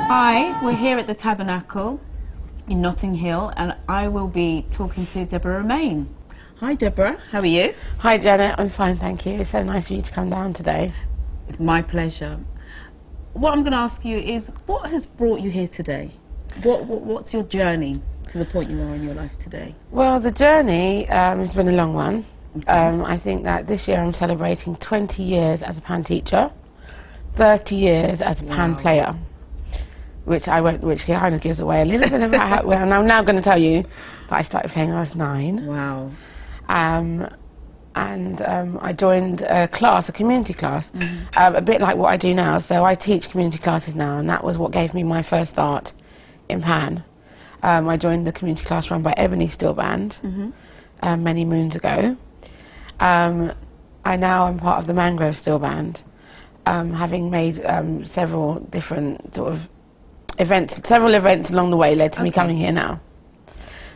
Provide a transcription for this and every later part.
Hi, we're here at the Tabernacle in Notting Hill, and I will be talking to Debra Romain. Hi Deborah, how are you? Hi Janet, I'm fine, thank you. It's so nice of you to come down today. It's my pleasure. What I'm going to ask you is, what has brought you here today? What's your journey to the point you are in your life today? Well, the journey has been a long one. Okay. I think that this year I'm celebrating 20 years as a pan teacher, 30 years as a pan player, which kind of gives away a little bit about how, well, I'm now going to tell you that I started playing when I was 9. Wow. I joined a class, a community class, a bit like what I do now. So I teach community classes now, and that was what gave me my first start in pan. I joined the community class run by Ebony Steel Band many moons ago. I now am part of the Mangrove Steel Band, having made several different sort of events, several events along the way led to me coming here now.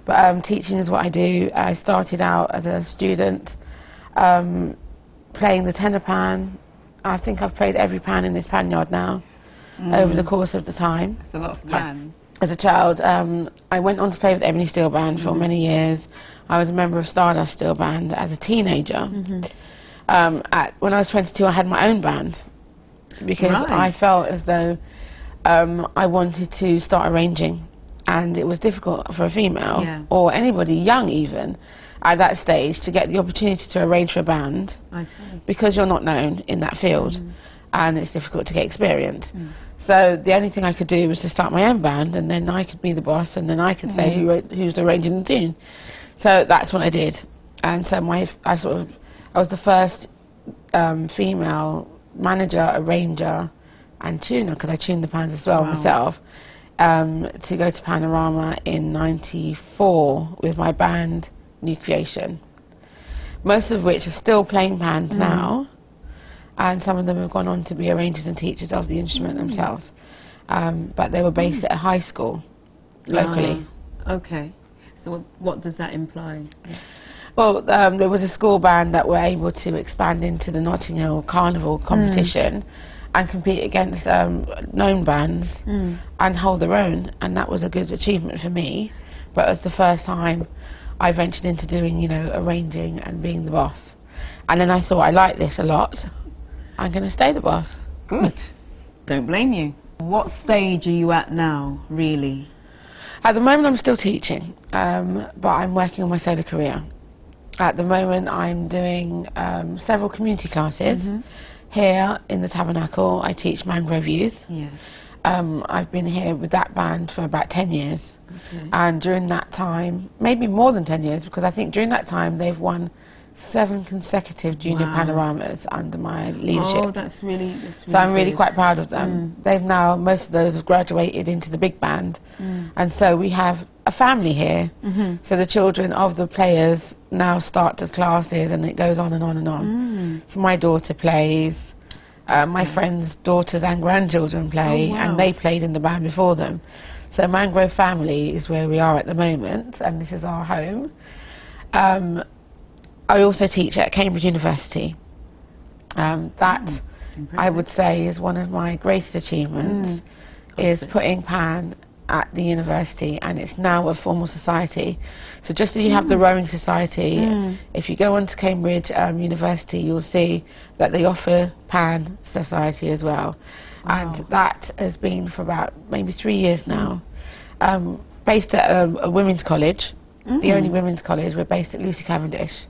But teaching is what I do. I started out as a student playing the tenor pan. I think I've played every pan in this pan yard now over the course of the time. That's a lot of pans. As a child, I went on to play with the Ebony Steel Band for many years. I was a member of Stardust Steel Band as a teenager. When I was 22, I had my own band because I felt as though I wanted to start arranging, and it was difficult for a female or anybody young even at that stage to get the opportunity to arrange for a band. I see. Because you're not known in that field and it's difficult to get experience. So the only thing I could do was to start my own band, and then I could be the boss, and then I could say who's arranging the tune. So that's what I did. And so I was the first female manager, arranger and tuner, because I tuned the pans as well myself, to go to Panorama in '94 with my band New Creation, most of which are still playing pans now, and some of them have gone on to be arrangers and teachers of the instrument themselves, but they were based at a high school locally. Okay, so what does that imply? Well, there was a school band that were able to expand into the Notting Hill Carnival competition and compete against known bands and hold their own, and that was a good achievement for me. But it was the first time I ventured into doing, you know, arranging and being the boss. And then I thought, I like this a lot, I'm going to stay the boss. Good. Don't blame you. What stage are you at now, really? At the moment I'm still teaching, but I'm working on my solo career. At the moment I'm doing several community classes. Here in the Tabernacle, I teach Mangrove Youth. I've been here with that band for about 10 years. And during that time, maybe more than 10 years, because I think during that time they've won 7 consecutive junior panoramas under my leadership. Oh, that's really so I'm really quite proud of them. They've now, most of those have graduated into the big band. And so we have a family here. So the children of the players now start the classes, and it goes on and on and on. So my daughter plays, my friends' daughters and grandchildren play, and they played in the band before them. So Mangrove Family is where we are at the moment, and this is our home. I also teach at Cambridge University. That, I would say, is one of my greatest achievements, is putting pan at the university, and it's now a formal society. So just as you have the rowing society, if you go on to Cambridge University, you'll see that they offer pan society as well. And that has been for about maybe 3 years now. Based at a women's college, the only women's college. We're based at Lucy Cavendish.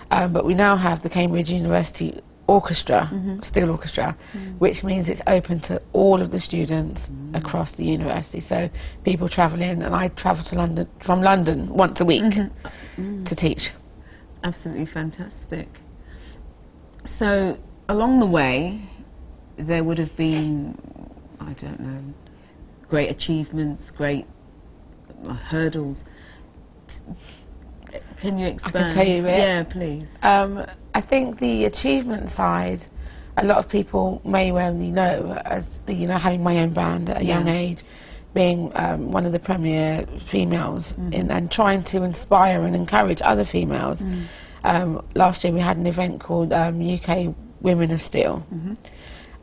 But we now have the Cambridge University Orchestra, Steel Orchestra, which means it's open to all of the students across the university. So people travel in, and I travel to London, from London once a week to teach. Absolutely fantastic. So along the way, there would have been, I don't know, great achievements, great hurdles. Can you expand? I can tell you a bit. Yeah, please. I think the achievement side, a lot of people may well know, as you know, having my own band at a young age, being one of the premier females and trying to inspire and encourage other females. Last year we had an event called UK Women of Steel,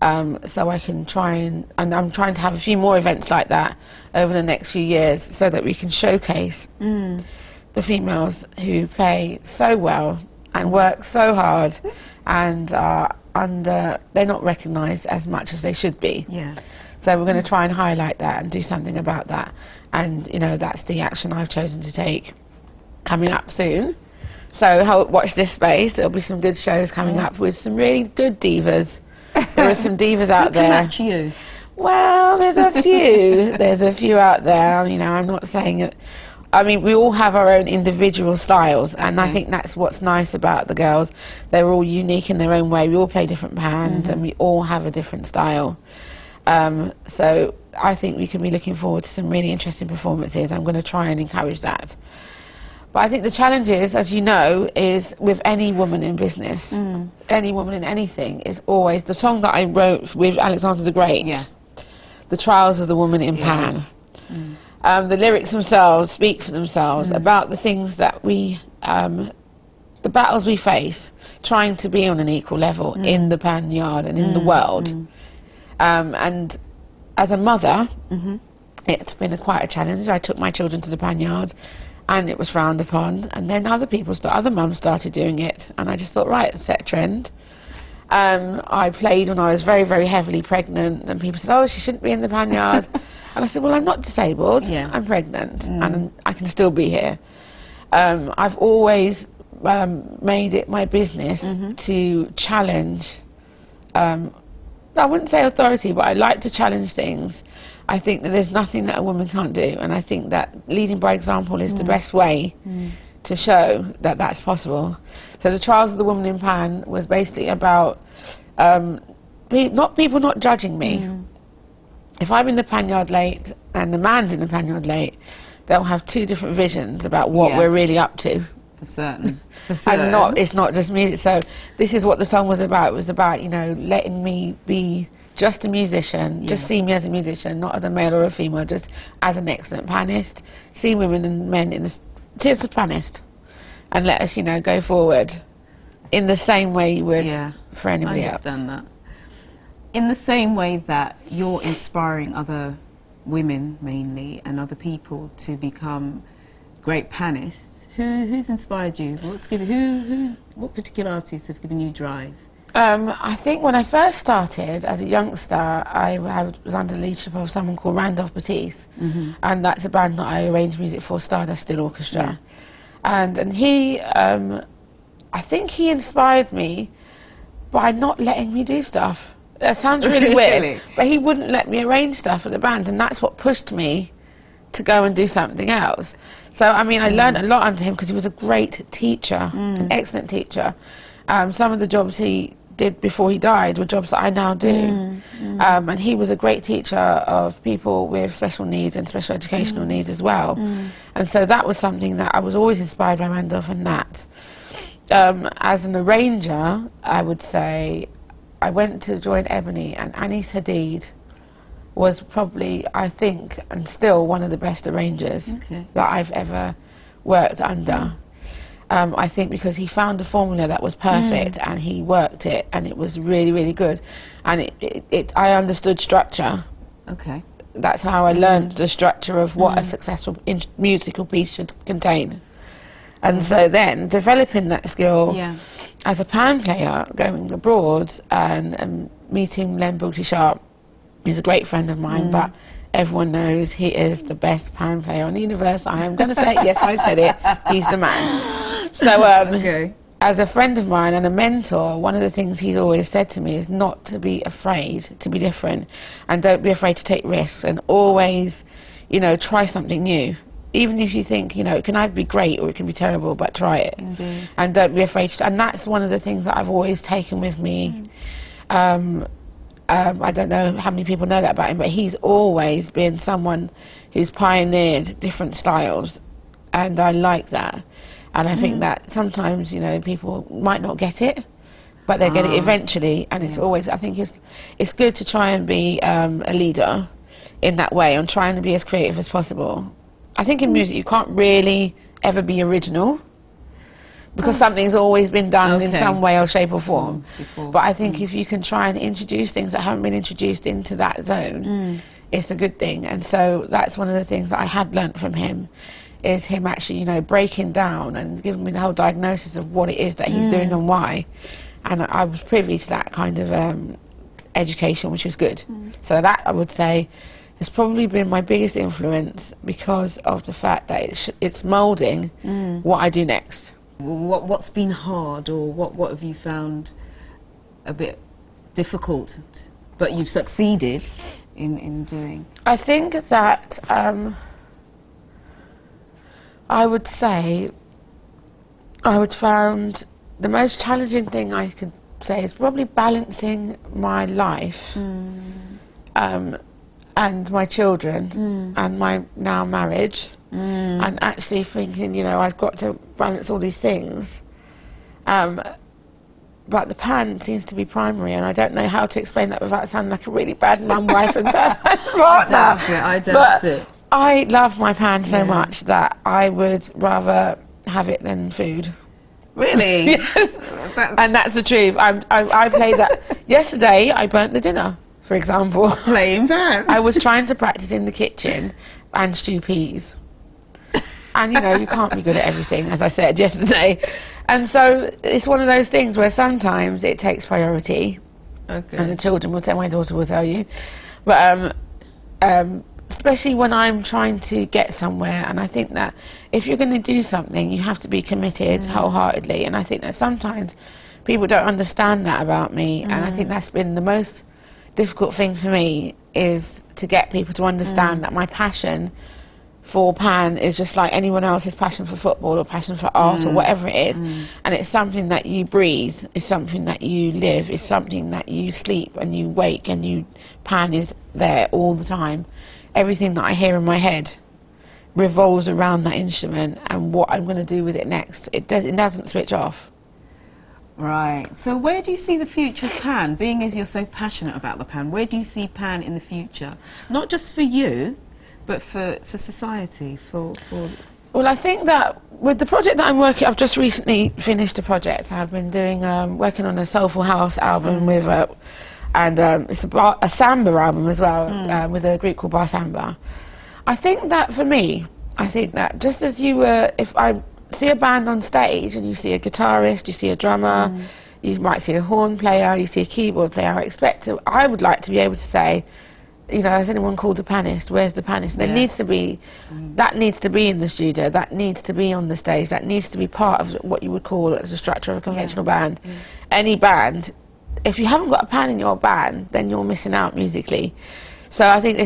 So I can try and I'm trying to have a few more events like that over the next few years so that we can showcase the females who play so well and work so hard and are they're not recognised as much as they should be. Yeah. So we're going to try and highlight that and do something about that. And, you know, that's the action I've chosen to take coming up soon. So watch this space. There'll be some good shows coming up with some really good divas. There are some divas out there. Who can match you? Well, there's a few. There's a few out there. You know, I'm not saying it. I mean, we all have our own individual styles, and I think that's what's nice about the girls. They're all unique in their own way. We all play different bands, and we all have a different style. So I think we can be looking forward to some really interesting performances. I'm going to try and encourage that. But I think the challenge is, as you know, is with any woman in business, any woman in anything, is always the song that I wrote with Alexander the Great, The Trials of the Woman in Pan. The lyrics themselves speak for themselves about the things that we, the battles we face, trying to be on an equal level in the pan yard and in the world. And as a mother, it's been quite a challenge. I took my children to the pan yard, and it was frowned upon. And then other mums started doing it, and I just thought, right, set a trend. I played when I was very, very heavily pregnant, and people said, "Oh, she shouldn't be in the pan yard." And I said, "Well, I'm not disabled. I'm pregnant, and I can still be here." I've always made it my business to challenge. I wouldn't say authority, but I like to challenge things. I think that there's nothing that a woman can't do, and I think that leading by example is the best way to show that that's possible. So the Trials of the Woman in Pan was basically about people not judging me. If I'm in the pan yard late and the man's in the pan yard late, they'll have two different visions about what we're really up to. For certain. For certain. And it's not just music. So this is what the song was about. It was about, you know, letting me be just a musician, just see me as a musician, not as a male or a female, just as an excellent pianist. See women and men see us as a pianist, and let us, you know, go forward in the same way you would for anybody else. I understand that. In the same way that you're inspiring other women mainly and other people to become great pianists, who's inspired you? What particular artists have given you drive? I think when I first started as a youngster, I was under the leadership of someone called Randolph Batiste, and that's a band that I arranged music for, Stardust Still Orchestra. And he, I think he inspired me by not letting me do stuff. That sounds really weird, but he wouldn't let me arrange stuff for the band, and that's what pushed me to go and do something else. So, I mean, I learned a lot under him because he was a great teacher, an excellent teacher. Some of the jobs he did before he died were jobs that I now do. And he was a great teacher of people with special needs and special educational needs as well. And so that was something that I was always inspired by Randolph and that. As an arranger, I would say I went to join Ebony, and Anis Hadid was probably, I think, and still one of the best arrangers that I've ever worked under. I think because he found a formula that was perfect and he worked it, and it was really, really good. And I understood structure. Okay. That's how I learned the structure of what a successful musical piece should contain. And so then developing that skill as a pan player, going abroad and meeting Len Boogsy Sharp, he's a great friend of mine, but everyone knows he is the best pan player on the universe. I am going to say it. Yes, I said it. He's the man. So as a friend of mine and a mentor, one of the things he's always said to me is not to be afraid to be different, and don't be afraid to take risks, and always, you know, try something new. Even if you think, you know, it can either be great or it can be terrible, but try it. Indeed. And don't be afraid to, and that's one of the things that I've always taken with me. I don't know how many people know that about him, but he's always been someone who's pioneered different styles, and I like that. And I think that sometimes, you know, people might not get it, but they get it eventually, and it's always, I think it's good to try and be a leader in that way, and trying to be as creative as possible. I think in music you can't really ever be original. because something's always been done in Okay. some way or shape or form. Before. But I think if you can try and introduce things that haven't been introduced into that zone, it's a good thing. And so that's one of the things that I had learnt from him, is him actually, you know, breaking down and giving me the whole diagnosis of what it is that he's doing and why. And I was privy to that kind of education, which was good. So that, I would say, has probably been my biggest influence, because of the fact that it's moulding what I do next. What's been hard, or what have you found a bit difficult, but you've succeeded in doing? I think that I would say I would found the most challenging thing I could say is probably balancing my life and my children and my now marriage, and actually thinking, you know, I've got to balance all these things. But the pan seems to be primary, and I don't know how to explain that without sounding like a really bad mum, wife and partner. I doubt it. I love my pan so much that I would rather have it than food. Really? Yes, and that's the truth. I played that. Yesterday, I burnt the dinner, for example. Playing pan. I was trying to practice in the kitchen and stew peas. And, you know, you can't be good at everything, as I said yesterday. And so it's one of those things where sometimes it takes priority. Okay. And the children will tell, my daughter will tell you. But especially when I'm trying to get somewhere, and I think that if you're going to do something, you have to be committed wholeheartedly. And I think that sometimes people don't understand that about me. And I think that's been the most difficult thing for me, is to get people to understand that my passion for pan is just like anyone else's passion for football or passion for art or whatever it is. And it's something that you breathe, it's something that you live, it's something that you sleep and you wake, and pan is there all the time. Everything that I hear in my head revolves around that instrument and what I'm going to do with it next. It doesn't switch off. Right. So where do you see the future of pan, being as you're so passionate about the pan? Where do you see pan in the future? Not just for you, but for society, for... Well, I think that with the project that I'm working, I've just recently finished a project. I've been doing working on a soulful house album with it's a samba album as well, with a group called Bar Samba. I think that for me, I think that just as you were, if I see a band on stage and you see a guitarist, you see a drummer, you might see a horn player, you see a keyboard player, I would like to be able to say, you know, has anyone called a panist? Where's the panist? There needs to be, that needs to be in the studio, that needs to be on the stage, that needs to be part of what you would call as a structure of a conventional band. Any band, if you haven't got a pan in your band, then you're missing out musically. So I think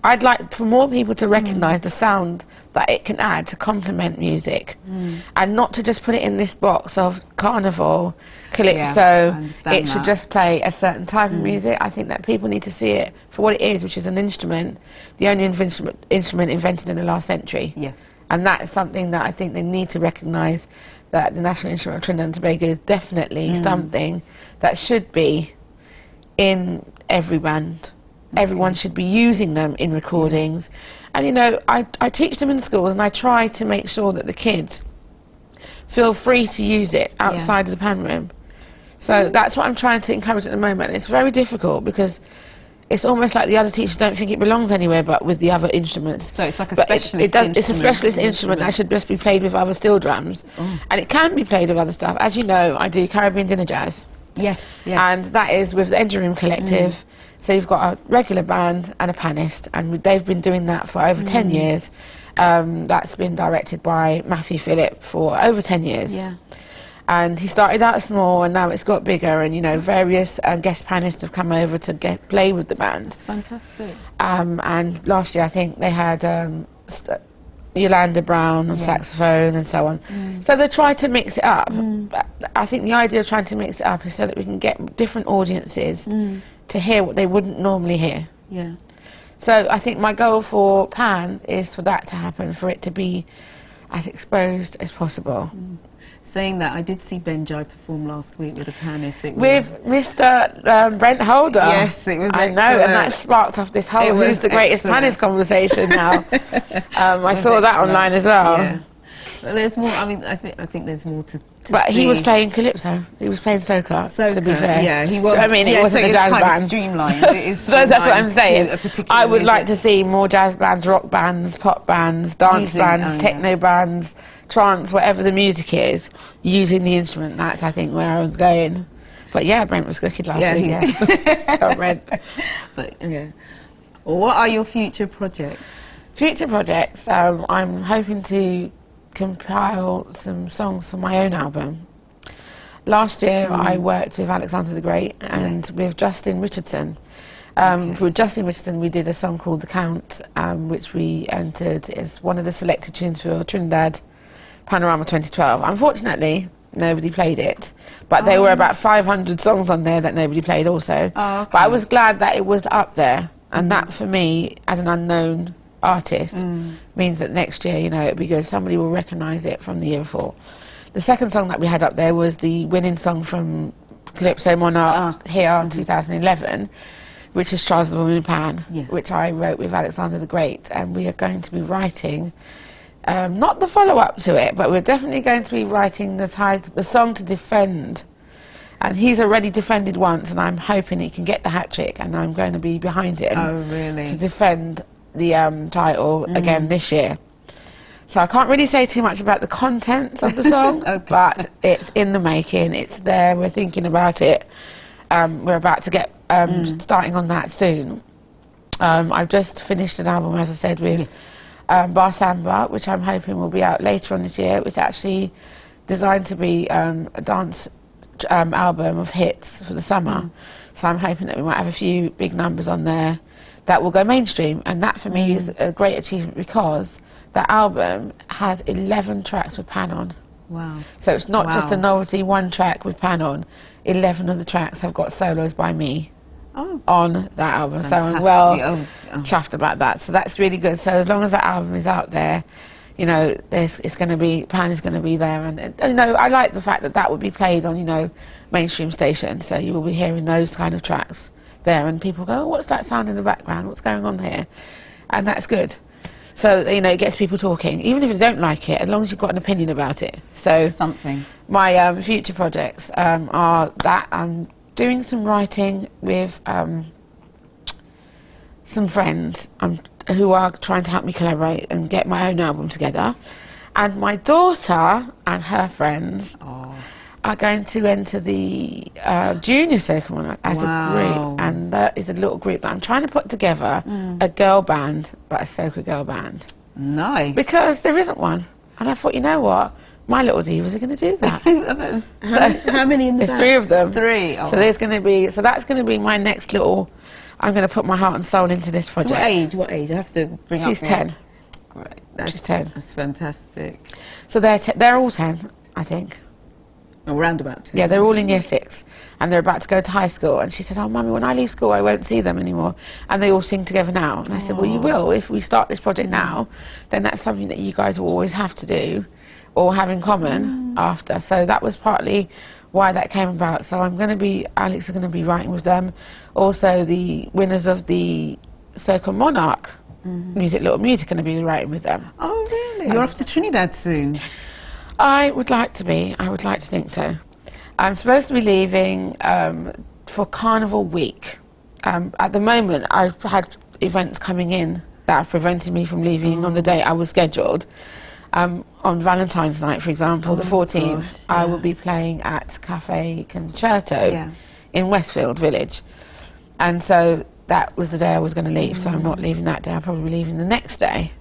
I'd like for more people to recognise the sound that it can add to complement music, and not to just put it in this box of carnival, calypso. It should just play a certain type of music. I think that people need to see it for what it is, which is an instrument, the only instrument invented in the last century. Yeah. And that is something that I think they need to recognise, that the national instrument of Trinidad and Tobago is definitely something that should be in every band. Everyone should be using them in recordings. And, you know, I teach them in schools, and I try to make sure that the kids feel free to use it outside of the pan room. So that's what I'm trying to encourage at the moment. It's very difficult because it's almost like the other teachers don't think it belongs anywhere but with the other instruments. So it's like a specialist instrument. It's a specialist instrument that should just be played with other steel drums. And it can be played with other stuff. As you know, I do Caribbean dinner jazz. Yes, yes. And that is with the Engine Room Collective. So you've got a regular band and a panist, and they've been doing that for over 10 years. That's been directed by Matthew Phillip for over 10 years. Yeah. And he started out small, and now it's got bigger, and, you know, various guest panists have come over to play with the band. It's fantastic. And last year I think they had Yolanda Brown on saxophone and so on. So they try to mix it up. But I think the idea of trying to mix it up is so that we can get different audiences to hear what they wouldn't normally hear. Yeah. So I think my goal for pan is for that to happen, for it to be as exposed as possible. Saying that, I did see Ben Jai perform last week with a panist. With Mr. Brent Holder. Yes, it was I know, and that sparked off this whole who's the greatest panist conversation now. I saw that online as well. Yeah. There's more. I mean, I think there's more to But see. he was playing calypso. He was playing soca. To be fair, yeah, he was. I mean, yeah, it wasn't so a jazz kind band. Of streamlined. It is So that's what I'm saying. saying. I would like to see more jazz bands, rock bands, pop bands, dance bands, techno bands, trance, whatever the music is, using the instrument. That's, I think, where I was going. But yeah, Brent was wicked last week. Yeah, oh, Brent. But yeah. Well, what are your future projects? Future projects. I'm hoping to compile some songs for my own album. Last year I worked with Alexander the Great and with Justin Richardson. For Justin Richardson we did a song called The Count, which we entered as one of the selected tunes for Trinidad Panorama 2012. Unfortunately, nobody played it, but there were about 500 songs on there that nobody played also. But I was glad that it was up there, and that for me, as an unknown artist, means that next year, you know, it'll be good. Somebody will recognise it from the year before. The second song that we had up there was the winning song from Calypso Monarch here in 2011, which is Charles the Woman in Pan, which I wrote with Alexander the Great, and we are going to be writing, not the follow-up to it, but we're definitely going to be writing the song to defend. And he's already defended once, and I'm hoping he can get the hat-trick, and I'm going to be behind him to defend the title again this year. So I can't really say too much about the contents of the song, but it's in the making, it's there, we're thinking about it. We're about to get starting on that soon. I've just finished an album, as I said, with Bar Samba, which I'm hoping will be out later on this year. It was actually designed to be a dance album of hits for the summer. So I'm hoping that we might have a few big numbers on there that will go mainstream, and that for me is a great achievement because that album has 11 tracks with Pan on. Wow. So it's not just a novelty one track with Pan on. 11 of the tracks have got solos by me on that album. Fantastic. So I'm well chuffed about that. So that's really good. So as long as that album is out there, you know, it's going to be, Pan is going to be there. And you know, I like the fact that that would be played on, you know, mainstream stations. So you will be hearing those kind of tracks there, and people go, oh, what's that sound in the background? What's going on here? And that's good. So, you know, it gets people talking, even if you don't like it, as long as you've got an opinion about it. So something. My future projects are that I'm doing some writing with some friends who are trying to help me collaborate and get my own album together. And my daughter and her friends are going to enter the Junior Soca Monarch as a group, and that is a little group that I'm trying to put together, a girl band, but a soca girl band. Nice. Because there isn't one, and I thought, you know what, my little divas are going to do that. How many in the There's 3 of them. 3. So there's going to be, so that's going to be my next little. I'm going to put my heart and soul into this project. So what age? I have to bring up. She's 10. Great. She's 10. That's fantastic. So they're all 10, I think. Around about 10. Yeah, they're all in year 6, and they're about to go to high school. And she said, oh, Mummy, when I leave school, I won't see them anymore. And they all sing together now. And I said, well, you will. If we start this project now, then that's something that you guys will always have to do or have in common after. So that was partly why that came about. So Alex is going to be writing with them. Also, the winners of the Soca Monarch Little Music are going to be writing with them. Oh, really? You're off to Trinidad soon. I would like to be. I would like to think so. I'm supposed to be leaving for Carnival Week. At the moment, I've had events coming in that have prevented me from leaving on the date I was scheduled. On Valentine's night, for example, the 14th, I will be playing at Cafe Concerto in Westfield Village. And so that was the day I was going to leave, so I'm not leaving that day. I'll probably be leaving the next day.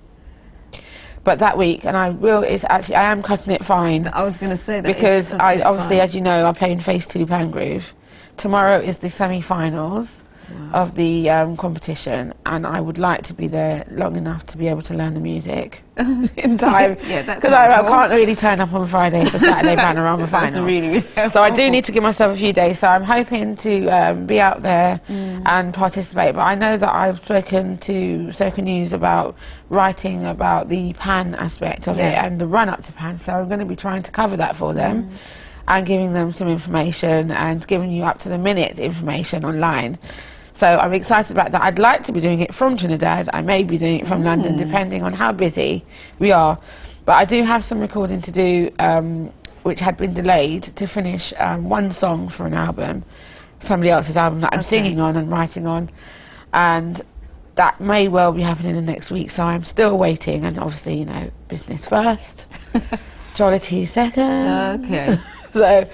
But that week, and I am cutting it fine. I was going to say that because obviously, as you know, I play in Phase 2 Pangroove. Tomorrow is the semi-finals of the competition, and I would like to be there long enough to be able to learn the music in time. Because I can't really turn up on Friday for Saturday Panorama final. Really so I do need to give myself a few days. So I'm hoping to be out there and participate. But I know that I've spoken to Soca News about writing about the Pan aspect of it and the run-up to Pan. So I'm going to be trying to cover that for them and giving them some information and giving you up-to-the-minute information online. So I'm excited about that. I'd like to be doing it from Trinidad. I may be doing it from London, depending on how busy we are. But I do have some recording to do, which had been delayed to finish one song for an album, somebody else's album that I'm singing on and writing on, and that may well be happening in the next week. So I'm still waiting, and obviously, you know, business first, jollity second. Okay. So,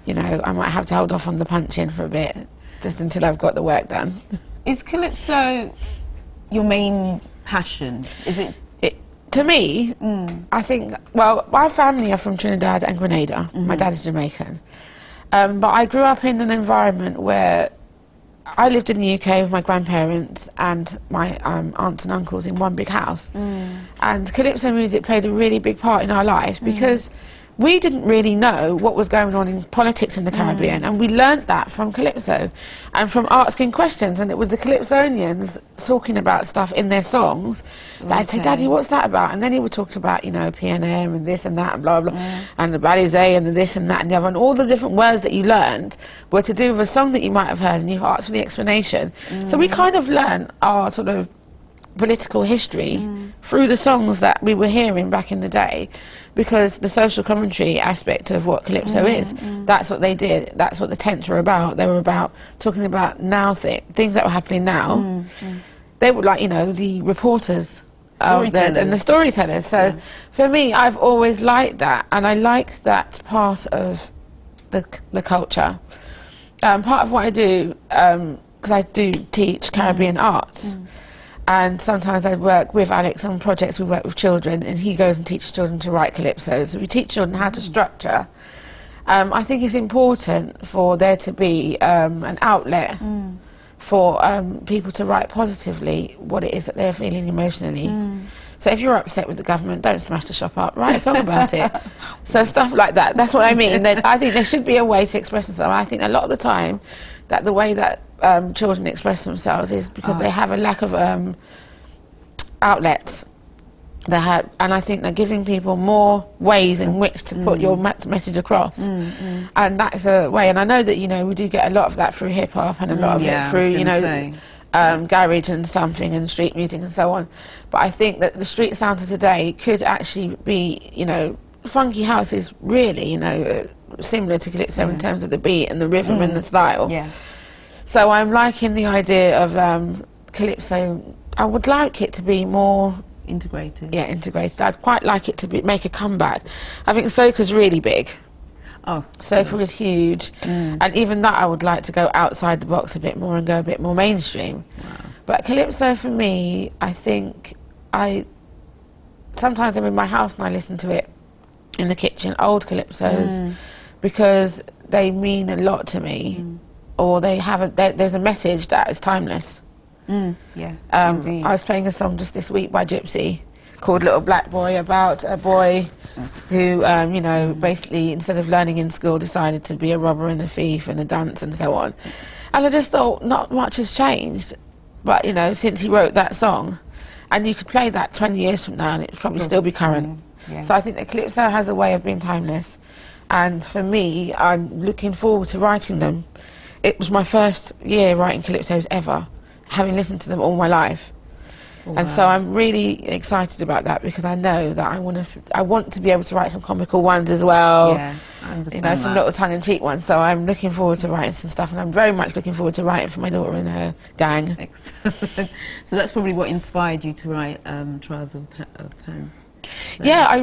you know, I might have to hold off on the punching for a bit, just until I've got the work done. Is calypso your main passion? Is it? To me, I think, well, my family are from Trinidad and Grenada. My dad is Jamaican. But I grew up in an environment where I lived in the UK with my grandparents and my aunts and uncles in one big house. And calypso music played a really big part in our life because we didn't really know what was going on in politics in the Caribbean, and we learnt that from calypso and from asking questions. And it was the calypsonians talking about stuff in their songs that I'd say, Daddy, what's that about? And then he would talk about, you know, PNM and this and that and blah blah, and the balisé and the this and that and the other, and all the different words that you learned were to do with a song that you might have heard, and you asked for the explanation. So we kind of learnt our sort of political history through the songs that we were hearing back in the day, because the social commentary aspect of what calypso is, that's what they did. That's what the tents were about. They were about talking about now things that were happening now. They were like, you know, the reporters and the storytellers. So for me, I've always liked that, and I like that part of the culture. Part of what I do, because I do teach Caribbean arts, and sometimes I work with Alex on projects. We work with children, and he goes and teaches children to write calypso. So we teach children how to structure. I think it's important for there to be an outlet for people to write positively what it is that they're feeling emotionally. So if you're upset with the government, don't smash the shop up, write a song about it. So stuff like that, that's what I mean. I think there should be a way to express themselves. I think a lot of the time that the way that children express themselves is because they have a lack of outlets. And I think they're giving people more ways in which to put your message across. And that's a way, and I know that, you know, we do get a lot of that through hip-hop and a lot of it through, you know, garage and something and street music and so on. But I think that the street sound of today could actually be, you know, funky house is really, you know, similar to calypso in terms of the beat and the rhythm and the style. So I'm liking the idea of calypso. I would like it to be more integrated. Yeah, integrated. I'd quite like it to make a comeback. I think soca's really big. Soca is huge, and even that I would like to go outside the box a bit more and go a bit more mainstream. But calypso for me, I think sometimes I'm in my house and I listen to it in the kitchen, old calypsos, because they mean a lot to me, or there's a message that is timeless. Indeed. I was playing a song just this week by Gypsy called Little Black Boy, about a boy who, you know, basically instead of learning in school decided to be a robber and a thief and a dunce and so on. And I just thought not much has changed, but, you know, since he wrote that song. And you could play that 20 years from now and it would probably still be current. So I think that calypso has a way of being timeless. And for me, I'm looking forward to writing them. It was my first year writing calypsos ever, having listened to them all my life. And so I'm really excited about that, because I know that I want to be able to write some comical ones as well. I understand, you know, some little tongue-in-cheek ones. So I'm looking forward to writing some stuff, and I'm very much looking forward to writing for my daughter and her gang. Excellent. So that's probably what inspired you to write Trials of Pen. Yeah, I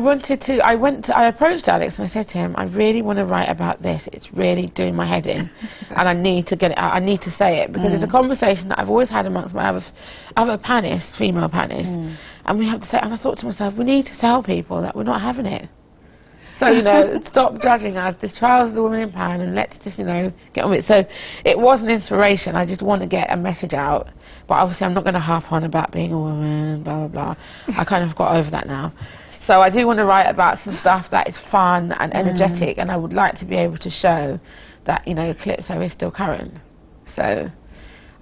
approached Alex and I said to him, I really want to write about this. It's really doing my head in, and I need to get it out. I need to say it, because it's a conversation that I've always had amongst my other panists, female panists, and we have to say. And I thought to myself, we need to tell people that we're not having it. So, you know, stop judging us. There's Trials of the Woman in Pan, and let's just, you know, get on with it. So it was an inspiration. I just want to get a message out, but obviously I'm not going to harp on about being a woman and blah blah blah. I kind of got over that now. So I do want to write about some stuff that is fun and energetic, and I would like to be able to show that, you know, calypso is still current. So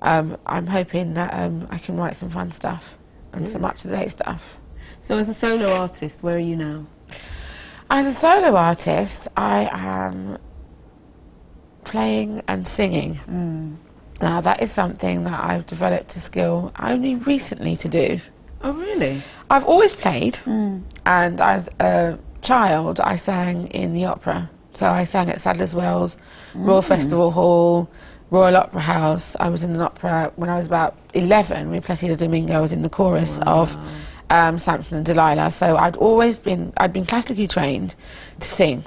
I'm hoping that I can write some fun stuff and some up-to-date stuff. So as a solo artist, where are you now? As a solo artist, I am playing and singing. Now that is something that I've developed a skill only recently to do. Oh, really? I've always played, and as a child I sang in the opera. So I sang at Sadler's Wells, Royal Festival Hall, Royal Opera House. I was in an opera when I was about 11 with Placido Domingo. I was in the chorus of Samson and Delilah. So I'd been classically trained to sing,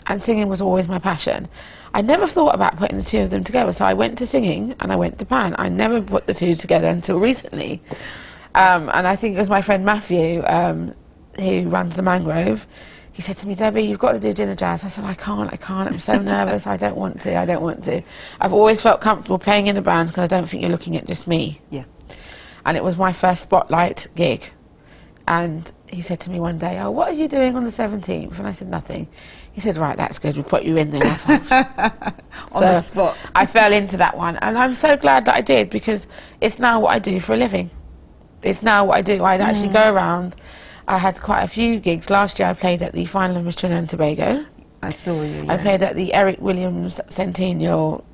and singing was always my passion. I never thought about putting the two of them together, so I went to singing and I went to band. I never put the two together until recently. And I think it was my friend Matthew, who runs the Mangrove. He said to me, Debbie, you've got to do dinner jazz. I said, I can't, I'm so nervous, I don't want to. I've always felt comfortable playing in a band because I don't think you're looking at just me. Yeah. And it was my first spotlight gig. And he said to me one day, oh, what are you doing on the 17th? And I said, nothing. He said, right, that's good, we'll put you in there. On the spot. I fell into that one. And I'm so glad that I did, because it's now what I do for a living. It's now what I do. I'd actually go around. I had quite a few gigs. Last year I played at the final of Miss Trinidad and Tobago. I saw you, yeah. I played at the Eric Williams Centennial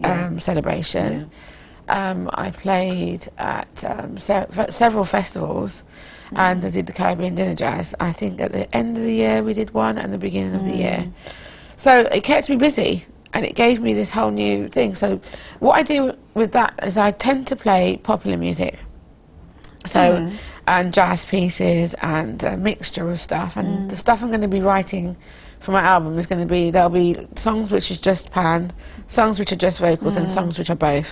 celebration. Yeah. I played at several festivals, and I did the Caribbean Dinner Jazz. I think at the end of the year we did one, and the beginning of the year. So it kept me busy, and it gave me this whole new thing. So what I do with that is I tend to play popular music. So, and jazz pieces and a mixture of stuff. And the stuff I'm going to be writing for my album is going to be, there'll be songs which is just pan, songs which are just vocals, and songs which are both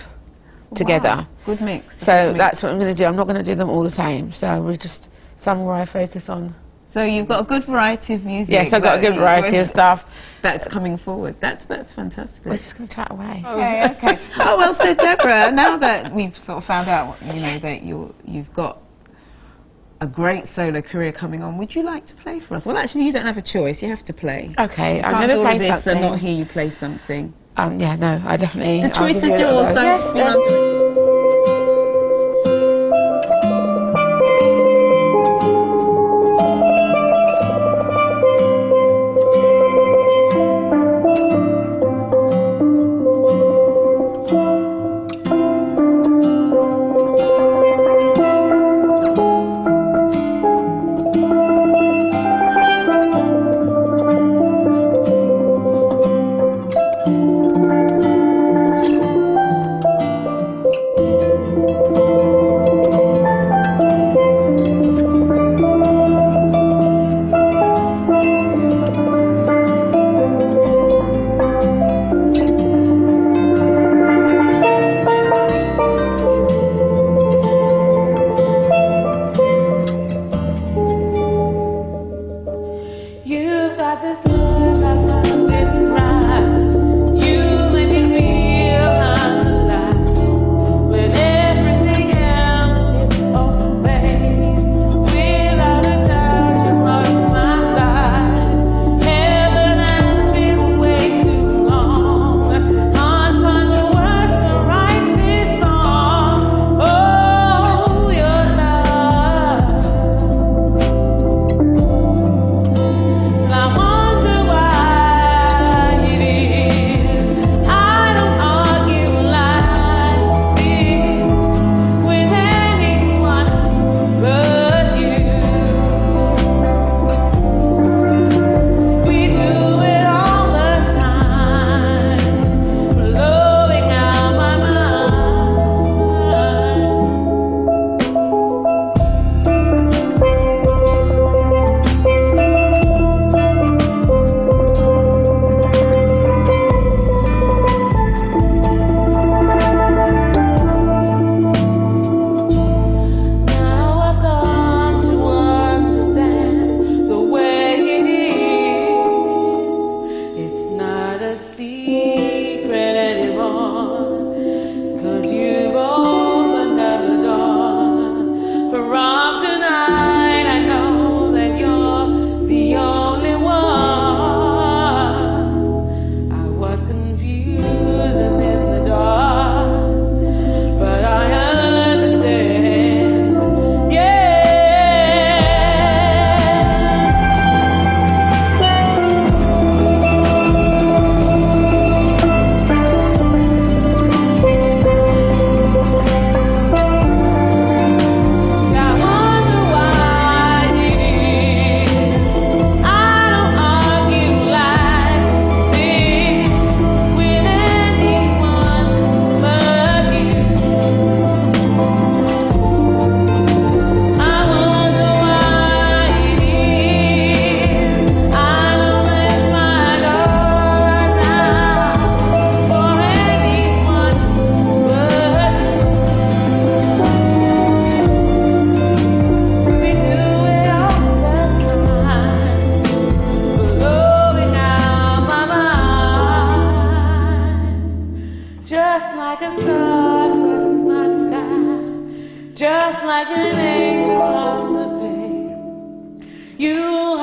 together. Wow. Good mix. So that's what I'm going to do. I'm not going to do them all the same. So we're just some where I focus on. So you've got a good variety of music. Yes, I've got a good variety of stuff. That's coming forward. That's fantastic. We're just going to chat away. Okay. Oh well, so Deborah, now that we've sort of found out, that you've got a great solo career coming on, would you like to play for us? Well, actually, you don't have a choice. You have to play. Okay, I'm going to play this something. and not hear you play something. Yeah, no, I definitely. The choice is yours. Don't.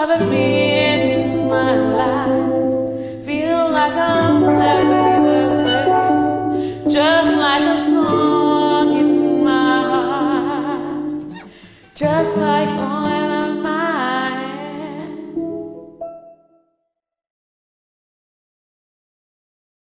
haven't been in my life. Feel like I'm never the same. Just like a song in my heart. Just like on